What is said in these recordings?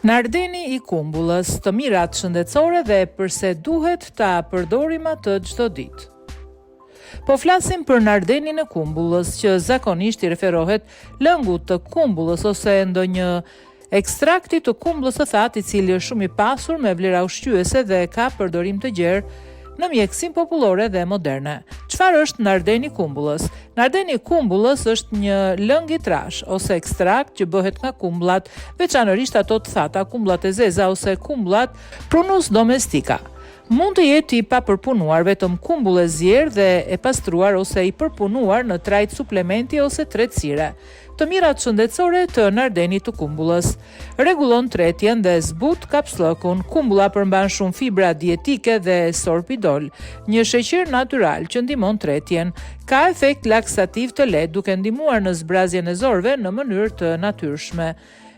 Nardeni i kumbullës, të mirat shëndetësore dhe përse duhet ta përdorim atë çdo ditë. Po flasim për nardenin e kumbullës, që zakonisht i referohet lëngut të kumbullës ose ndonjë ekstrakti të kumbullës së thatë, i cili është shumë i pasur me vlera ushqyese dhe ka përdorim të gjerë në mjekësinë popullore dhe moderne. Çfarë është nardeni i kumbullës? Nardeni i kumbullës është një lëng i trash ose ekstrakt që bëhet nga kumbullat, veçanërisht ato të thata, kumbullat e zeza ose kumbullat Prunus domestica. Mund të jetë i papërpunuar, vetëm kumbull e zier dhe e pastruar ose i përpunuar në trajt suplementi ose tretësire. Të mirat shëndetësore të nardenit të kumbullës: rregullon tretjen dhe zbut kapsllëkun. Kumbulla përmban shumë fibra dietike dhe sorbitol, një sheqer natyral që ndihmon tretjen. Ka efekt laksativ të lehtë, duke ndihmuar në zbrazjen e zorëve në mënyrë të natyrshme.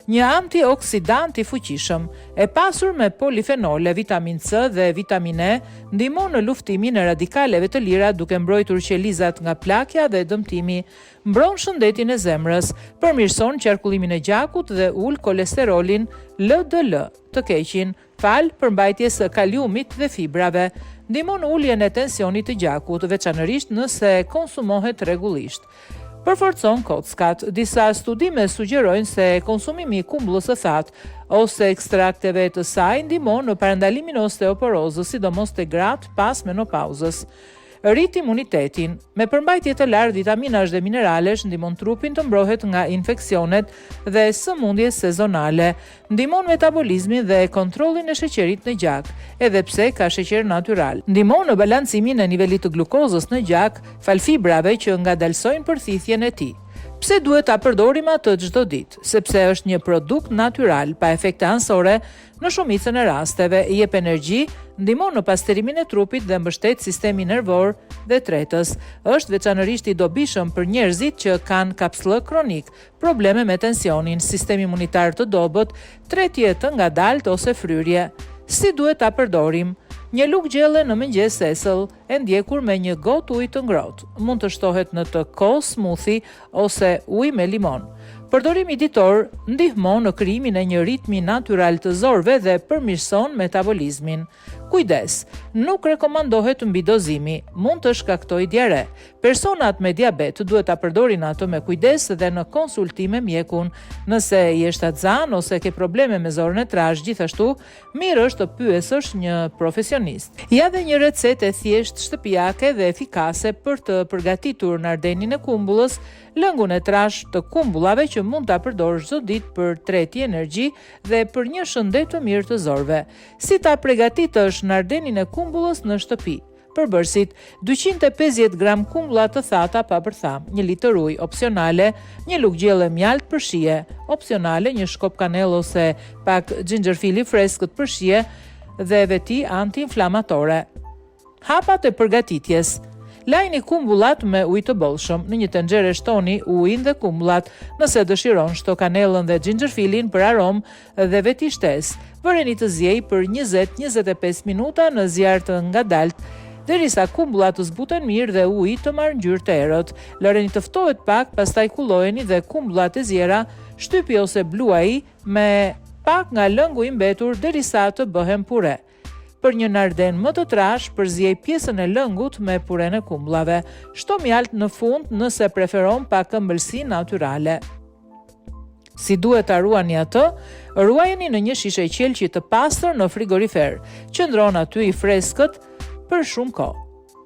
Një antioksidant i fuqishëm, e pasur me polifenole, vitamin C dhe vitamin E, ndihmon në luftimin e radikaleve të lira duke mbrojtur qelizat nga plakja dhe dëmtimi, mbron shëndetin e zemrës, përmirëson qarkullimin e gjakut dhe ul kolesterolin LDL të keqin, fal përmbajtjes së kaliumit dhe fibrave, ndihmon uljen e tensionit të gjakut, veçanërisht nëse konsumohet rregullisht. Përforcon kockat. Disa studime sugjerojnë se konsumimi i kumbullës së thatë ose ekstrakteve të saj ndihmon në parandalimin e osteoporozës, sidomos te gratë pas menopauzës. Rrit imunitetin. Me përmbajtje të lartë vitaminash dhe mineralesh, ndihmon trupin të mbrohet nga infeksionet dhe sëmundjes sezonale, ndihmon metabolizmin dhe kontrollin e sheqerit në gjak, edhe pse ka sheqer natyral. Ndihmon në balancimin e nivelit të glukozës në gjak, fal fibrave që ngadalsojnë përthithjen e tij. Pse duhet ta përdorim atë çdo ditë? Sepse është një produkt natyral, pa efekte anësore, në shumicën e rasteve jep energji, ndihmon në pastrimin e trupit dhe mbështet sistemin nervor dhe tretës. Është veçanërisht i dobishëm për njerëzit që kanë kapsllëk kronik, probleme me tensionin, sistem imunitar të dobët, tretje të ngadalt ose fryrje. Si duhet ta përdorim? Një lugë gjelle në mëngjes sesëll, e ndjekur me një gotë ujë të ngrohtë. Mund të shtohet në të kohë smoothie ose ujë me limon. Përdorimi ditor ndihmon në krijimin e një ritmi natyral të zorëve dhe përmirëson metabolizmin. Kujdes, nuk rekomandohet mbidozimi, mund të shkaktojë diare. Personat me diabet duhet ta përdorin atë me kujdes dhe në konsultim me mjekun. Nëse je shtatzan ose ke probleme me zorën e trash, gjithashtu mirë është të pyesësh një profesionist. Ja dhe një recetë e thjeshtë shtëpiake dhe efikase për të përgatitur nardenin e kumbullës, lëngun e trash të kumbullave që mund ta përdorësh çdo ditë për tretje, energji dhe për një shëndet të mirë të zorëve. Si ta përgatitësh nardenin e kumbullës në shtëpi? Përbërësit: 250 gram kumbulla të thata pa bërtham, 1 litër ujë, opsionale, një lugë gjelle mjalt për shije, opsionale, një shkop kanellë ose pak xhinxherfili freskët për shije dhe veti antiinflamatore. Hapat e përgatitjes: lajni kumbullat me ujë të bollshëm. Në një tenxhere shtoni ujin dhe kumbullat. Nëse dëshiron, shto kanellën dhe xhinxherfilin për aromë dhe veti shtesë. Vëreni të ziej për 20-25 minuta në zjarr të ngadalt, derisa kumbullat të zbuten mirë dhe uji të marrë ngjyrë të errët. Lëreni të ftohet pak, pastaj kullojeni dhe kumbullat e zjera shtypi ose bluaji me pak nga lëngu i mbetur derisa të bëhen pure. Për një narden më të trash, përziej pjesën e lëngut me puren e kumbullave. Shto mjalt në fund nëse preferon pak ëmbëlsi natyrale. Si duhet ta ruani atë? Ruajeni në një shishe qelçi të pastër në frigorifer. Qëndron aty i freskët për shumë kohë.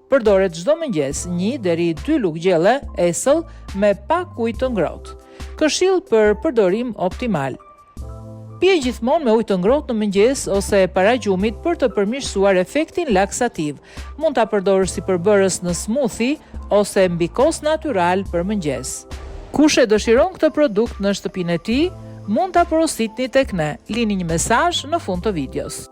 Përdoret çdo mëngjes 1 deri 2 lugë gjelle esëll me pak ujë të ngrohtë. Këshill për përdorim optimal: pije gjithmonë me ujë të ngrohtë në mëngjes ose para gjumit për të përmirësuar efektin laksativ. Mund ta përdorësh si përbërës në smoothie ose mbikos natyral për mëngjes. Kush e dëshiron këtë produkt në shtëpinë e tij, mund ta porositni tek ne. Lini një mesazh në fund të videos.